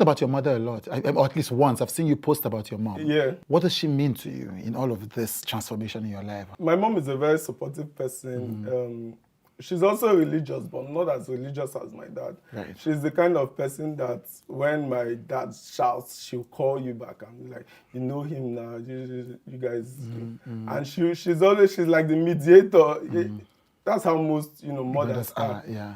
about your mother a lot, or at least once. I've seen you post about your mom. Yeah. What does she mean to you in all of this transformation in your life? My mom is a very supportive person. She's also religious, but not as religious as my dad. Right. She's the kind of person that when my dad shouts, she'll call you back and be like, you know him now, you guys. And she's like the mediator. That's how most, mothers are. Yeah.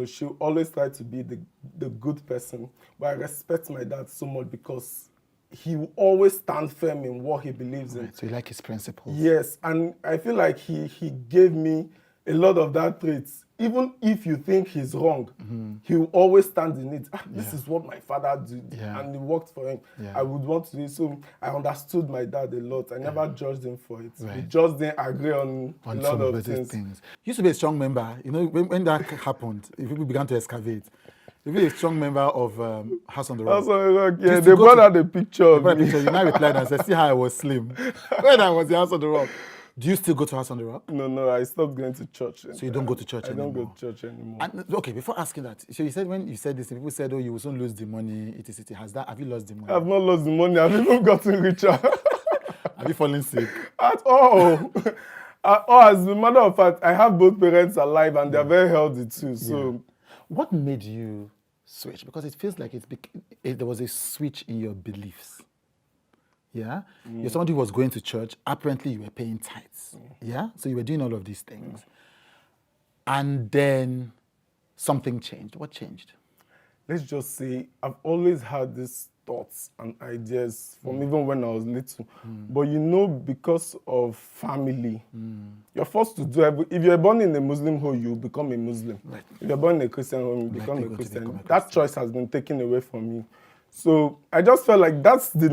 She'll always try to be the good person. But I respect my dad so much because he will always stand firm in what he believes in. So you like his principles? Yes, and I feel like he gave me a lot of that traits. Even if you think he's wrong, he will always stand in it. This is what my father did, and it worked for him. I would want to do it. So I understood my dad a lot. I never judged him for it. Right. We just didn't agree on a lot of things. You used to be a strong member. When that happened, people began to excavate. You were a strong member of House on the Rock. House on the Rock, yeah. They brought out a picture of me. You now replied and said, see how I was slim when I was in House on the Rock. Do you still go to House on the Rock? No, I stopped going to church. So you don't go to church anymore? I don't go to church anymore. And, okay, before asking that, so you said when you said this, people said, oh, you will soon lose the money, have you lost the money? I've not lost the money. I've even gotten richer. Have you fallen sick? At all. As a matter of fact, I have both parents alive and they're very healthy too. So, what made you switch? Because it feels like there was a switch in your beliefs. Yeah? You're somebody who was going to church. Apparently, you were paying tithes. Yeah? So you were doing all of these things. And then something changed. What changed? Let's just say I've always had these thoughts and ideas from even when I was little. But because of family, you're forced to do if you're born in a Muslim home, you become a Muslim. Right. If you're born in a Christian home, you become a Christian. That choice has been taken away from me. So I just felt like that's the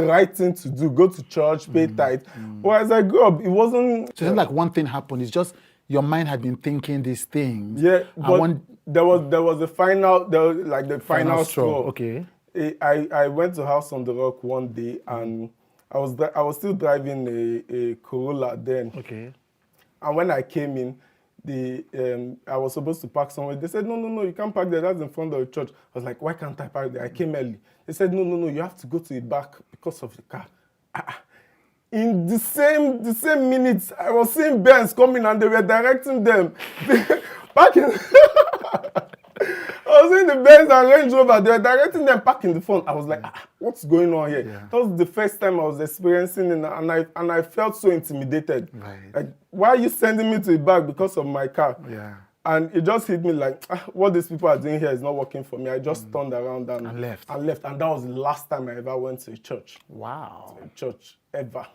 right thing to do. Go to church, pay tithe. But as I grew up, it wasn't... So it's like one thing happened. It's just your mind had been thinking these things. Yeah, but there was the final straw. Okay. I went to House on the Rock one day and I was still driving a Corolla then. Okay. And when I came in, I was supposed to park somewhere. They said, no, you can't park there. That's in front of the church. I was like, why can't I park there? I came early. They said, no, you have to go to the back because of the car. In the same minutes, I was seeing Benz coming and they were directing them. Back in... I was in the Benz and Range Rover. They were directing them back in the front. I was like, what's going on here? Yeah. That was the first time I was experiencing it, and I felt so intimidated. Right. Like, why are you sending me to the back because of my car? Yeah. And it just hit me like, what these people are doing here is not working for me. I just turned around and left. And that was the last time I ever went to a church. Wow. To a church, ever.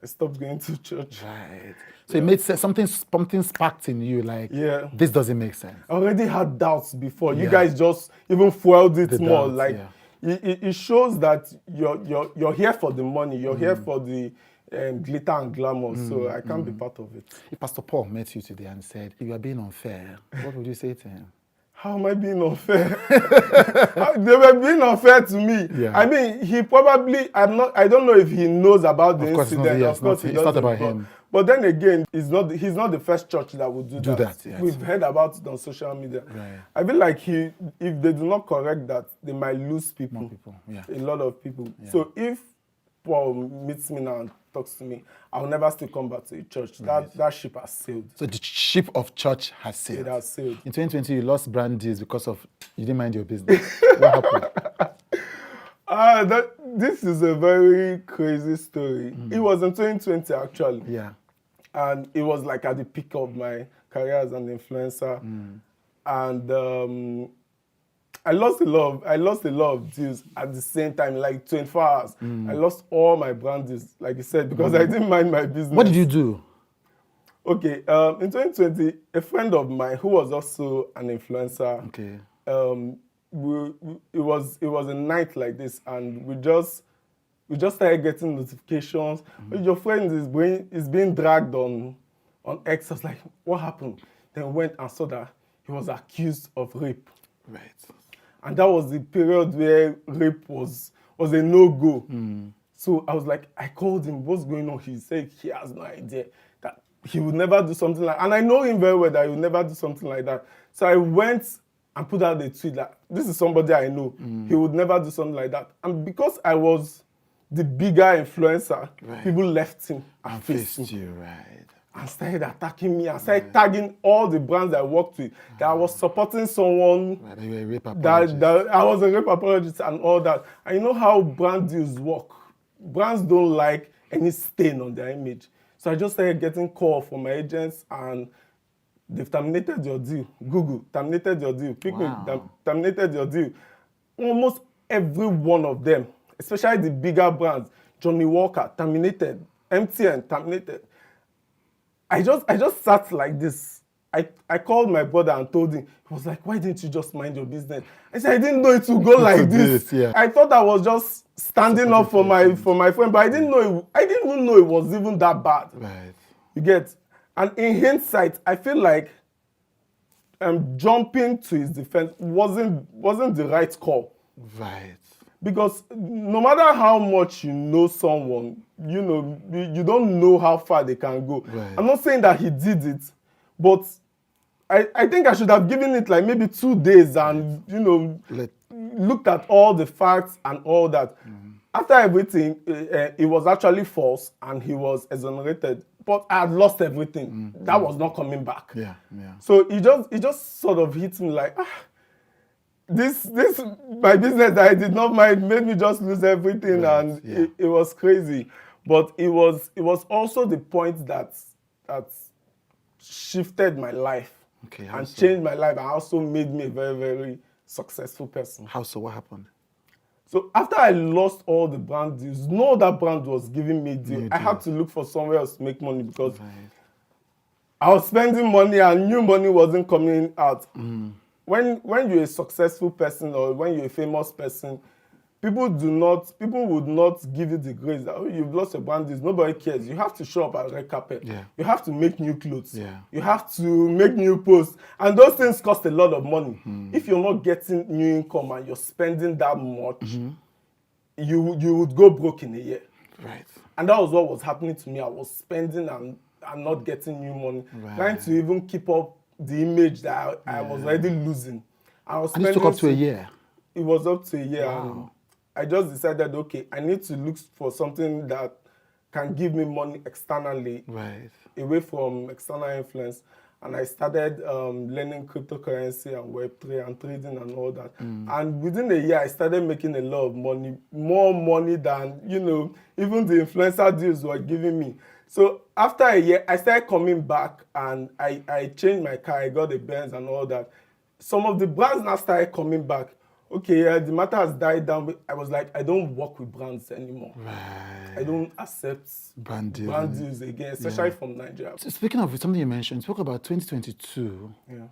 I stopped going to church. Right. So it made sense. Something sparked in you, like, this doesn't make sense. I already had doubts before. You guys just even fueled it more. Doubts, like, it shows that you're here for the money. You're here for the glitter and glamour. So I can't be part of it. If Pastor Paul met you today and said, you are being unfair, what would you say to him? How am I being unfair? They were being unfair to me. Yeah. I mean, he probably, I don't know if he knows about the incident. Of course, it's not about him. But then again, he's not the first church that would do that. Yes. We've heard about it on social media. Right. I feel like if they do not correct that, they might lose people. More people. Yeah. A lot of people. Yeah. So if Paul meets me now and talks to me, I'll never still come back to the church. Right. That ship has sailed. So the ship of church has sailed. It has sailed. In 2020, you lost brand deals because of you didn't mind your business. What happened? This is a very crazy story. It was in 2020 actually. Yeah. And it was like at the peak of my career as an influencer. And I lost a lot of deals at the same time, like 24 hours. I lost all my brand deals, like you said, because I didn't mind my business. What did you do? Okay, in 2020, a friend of mine who was also an influencer, it was a night like this, and we just started getting notifications. Your friend is being dragged on X. I was like, what happened? Then went and saw that he was accused of rape. Right. And that was the period where rape was a no-go. So I was like, I called him, what's going on? He said he has no idea, that he would never do something like that. And I know him very well that he would never do something like that. So I went and put out a tweet like, this is somebody I know. He would never do something like that. And because I was the bigger influencer, people left him and faced me. You, right. And started attacking me and started tagging all the brands I worked with. That I was supporting someone. Right, you were a rape apologist. That I was a rape apologist and all that. And you know how brand deals work. Brands don't like any stain on their image. So I just started getting calls from my agents and they've terminated your deal. Google terminated your deal. Pick.me terminated your deal. Almost every one of them, especially the bigger brands, Johnny Walker terminated, MTN terminated. I just sat like this. I called my brother and told him. He was like, why didn't you just mind your business? I said, I didn't know it would go like this. Yeah. I thought I was just standing up for my friend, but I didn't even know it was even that bad. Right. You get? And in hindsight, I feel like jumping to his defense wasn't the right call. Right. Because no matter how much you know someone, you don't know how far they can go. Right. I'm not saying that he did it, but I think I should have given it like maybe 2 days and, looked at all the facts and all that. After everything, it was actually false and he was exonerated. But I had lost everything. That was not coming back. Yeah. So it just sort of hit me like, this my business that I did not mind made me just lose everything, and it was crazy. But it was also the point that shifted my life and changed my life, and also made me a very, very successful person. How so? What happened? So after I lost all the brand deals, no other brand was giving me deal. I had to look for somewhere else to make money because I was spending money and new money wasn't coming out. When you're a successful person or when you're a famous person, people would not give you the grace that you've lost your brand deals. Nobody cares. You have to show up at red carpet. Yeah. You have to make new clothes. Yeah. You have to make new posts. And those things cost a lot of money. If you're not getting new income and you're spending that much, you would go broke in a year. Right. And that was what was happening to me. I was spending and not getting new money, trying to even keep up the image that I was already losing. And it took up to a year. It was up to a year. Wow. And I just decided, okay, I need to look for something that can give me money externally, away from external influence. And I started learning cryptocurrency and Web3 and trading and all that. And within a year, I started making a lot of money, more money than, even the influencer deals were giving me. So after a year, I started coming back and I changed my car. I got a Benz and all that. Some of the brands now started coming back. Okay, the matter has died down. I was like, I don't work with brands anymore. Right. I don't accept brand deals again, especially from Nigeria. So speaking of something you mentioned, you spoke about 2022. Yeah.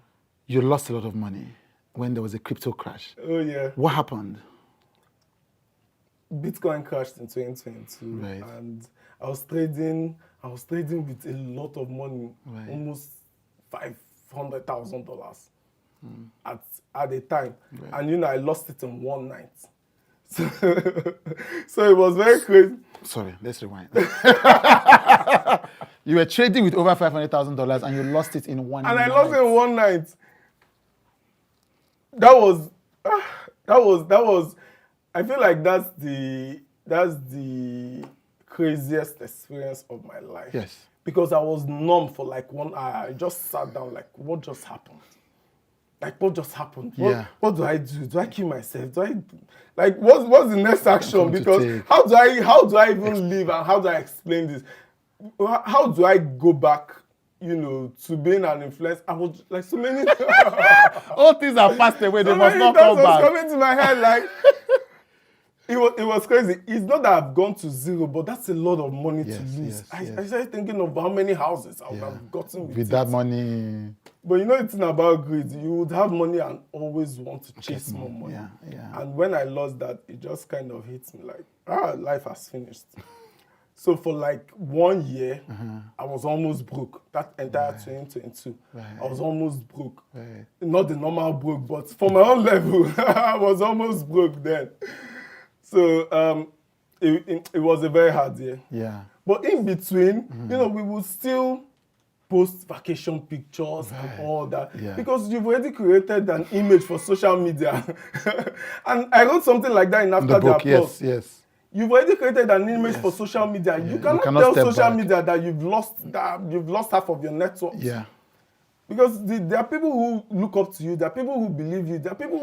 You lost a lot of money when there was a crypto crash. Oh, yeah. What happened? Bitcoin crashed in 2022. Right. And I was trading with a lot of money, almost $500,000 at a time. Right. And I lost it in one night. So it was very crazy. Sorry, let's rewind. You were trading with over $500,000 and you lost it in one night. And I lost it in one night. That was I feel like that's the craziest experience of my life. Yes. Because I was numb for like 1 hour. I just sat down like, what just happened? What just happened? What do I do? Do I kill myself? What's the next action? Because how do I even live and how do I explain this? How do I go back, to being an influencer? I was like so many. All things are passed away. They must not come back. Was coming to my head like. It was crazy. It's not that I've gone to zero, but that's a lot of money to lose. I started thinking of how many houses I would have gotten with that money. But it's not about greed. You would have money and always want to chase more money. Yeah. And when I lost that, it just kind of hit me like, life has finished. So for like 1 year, I was almost broke. That entire 2022, I was almost broke. Right. Not the normal broke, but for my own level, I was almost broke then. So it was a very hard year. Yeah. But in between, we would still post vacation pictures and all that. Yeah. Because you've already created an image for social media. And I wrote something like that in After The the book, Applause. yes. You've already created an image Yes. for social media. Yeah. You cannot cannot tell step social back. media that you've lost half of your network. Yeah. Because there are people who look up to you, there are people who believe you, there are people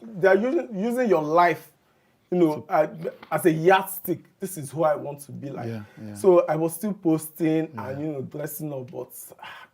they are using your life, as a yardstick. This is who I want to be like. Yeah. So I was still posting and dressing up, but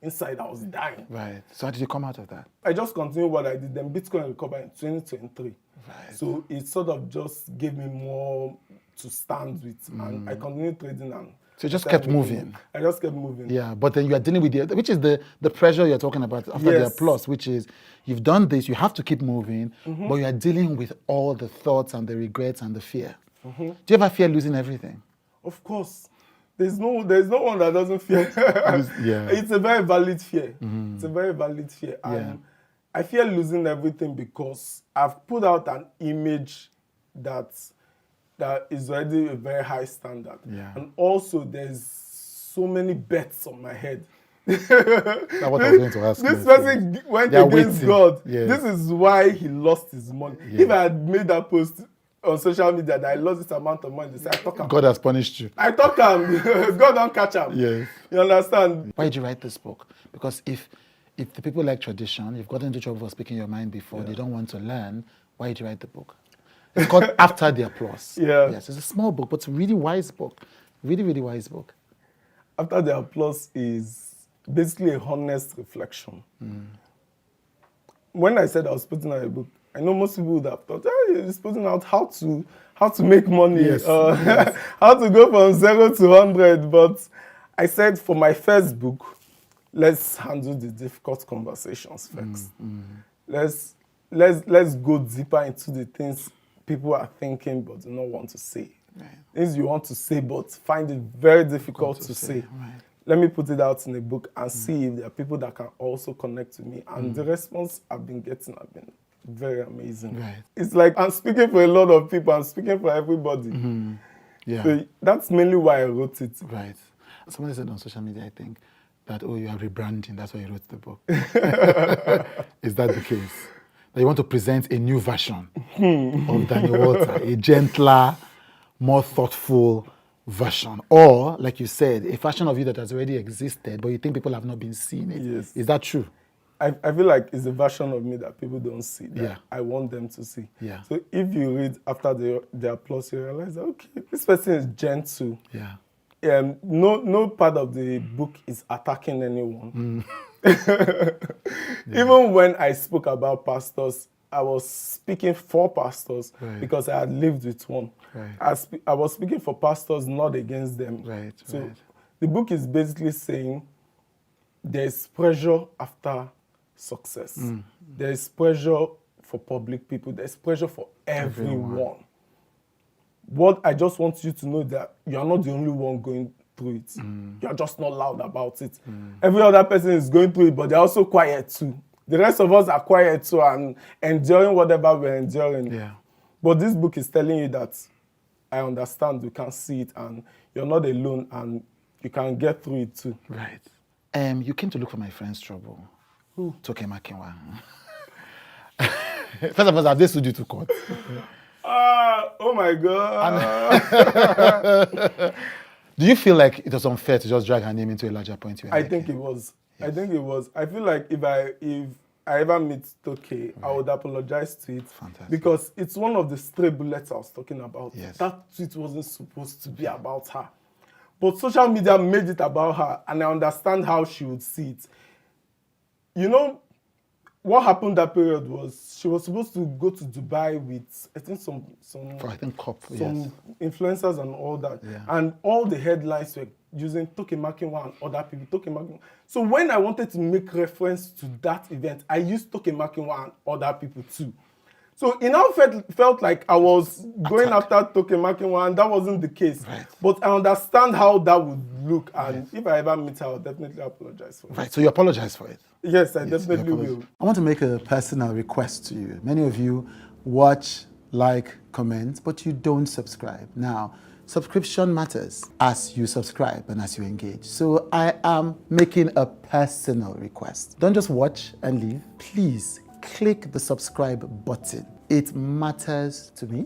inside I was dying. Right. So how did you come out of that? I just continued what I did. Then Bitcoin recovered in 2023. Right. So it sort of just gave me more to stand with, and I continued trading and. So you just kept moving. I just kept moving. Yeah, but then you are dealing with which is the pressure you're talking about after the applause, which is you've done this, you have to keep moving, but you are dealing with all the thoughts and the regrets and the fear. Do you ever fear losing everything? Of course. There's no one that doesn't fear. Yeah. It's a very valid fear. It's a very valid fear. And I fear losing everything because I've put out an image that is already a very high standard. Yeah. And also there's so many bets on my head. That's what I was going to ask. This person went against God. Yes. This is why he lost his money. Yeah. If I had made that post on social media that I lost this amount of money, they say, I talk him. God has punished you. I talk him. God don't catch him. Yes. You understand? Why did you write this book? Because if the people like tradition, you've gotten into trouble for speaking your mind before, they don't want to learn, why did you write the book? It's called After the Applause. Yeah. Yes, it's a small book, but it's a really wise book. Really, really wise book. After the Applause is basically a honest reflection. When I said I was putting out a book, I know most people would have thought, hey, he's putting out how to make money, Yes. how to go from 0 to 100. But I said for my first book, let's handle the difficult conversations first. Let's go deeper into the things people are thinking but do not want to say. Right. Things you want to say but find it very difficult to say. Right. Let me put it out in a book and see if there are people that can also connect to me. And the response I've been getting have been very amazing. Right. It's like I'm speaking for a lot of people. I'm speaking for everybody. Yeah. So that's mainly why I wrote it. Right. Somebody said on social media, I think, that, you are rebranding. That's why you wrote the book. Is that the case? That you want to present a new version of Daniel Walter, a gentler, more thoughtful version. Or, like you said, a version of you that has already existed, but you think people have not been seeing it. Yes. Is that true? I feel like it's a version of me that people don't see, that Yeah. I want them to see. Yeah. So if you read After the Applause, you realize that, okay, this person is gentle. Yeah. No part of the book is attacking anyone. Even when I spoke about pastors, I was speaking for pastors because I had lived with one. Right. I was speaking for pastors, not against them. Right, So right. the book is basically saying there's pressure after success. There's pressure for public people. There's pressure for everyone. What I just want you to know that you are not the only one going through it. You're just not loud about it. Every other person is going through it, but they're also quiet too. The rest of us are quiet too and enduring whatever we're enduring. Yeah. But this book is telling you that I understand, you can see it, and you're not alone, and you can get through it too. Right. You came to look for my friend's trouble. Who? Toke Makinwa. First of all, have they sued you to court? Oh my God. Do you feel like it was unfair to just drag her name into a larger point? I think it was. Yes. I think it was. I feel like if I ever meet Toke, I would apologize to it. Fantastic. Because it's one of the stray bullets I was talking about. Yes. That tweet wasn't supposed to be about her. But social media made it about her, and I understand how she would see it. You know, what happened that period was she was supposed to go to Dubai with, I think, some influencers and all that. Yeah. And all the headlines were using Toke Makinwa and other people, Toke Makinwa. So when I wanted to make reference to that event, I used Toke Makinwa and other people too. So it now felt like I was going after Toke Makinwa, and that wasn't the case. Right. But I understand how that would look, and if I ever meet her, I'll definitely apologize for it. Right, so you apologize for it? Yes, I definitely will. I want to make a personal request to you. Many of you watch, like, comment, but you don't subscribe. Now, Subscription matters as you subscribe and as you engage. So I am making a personal request. Don't just watch and leave. Please click the subscribe button. It matters to me.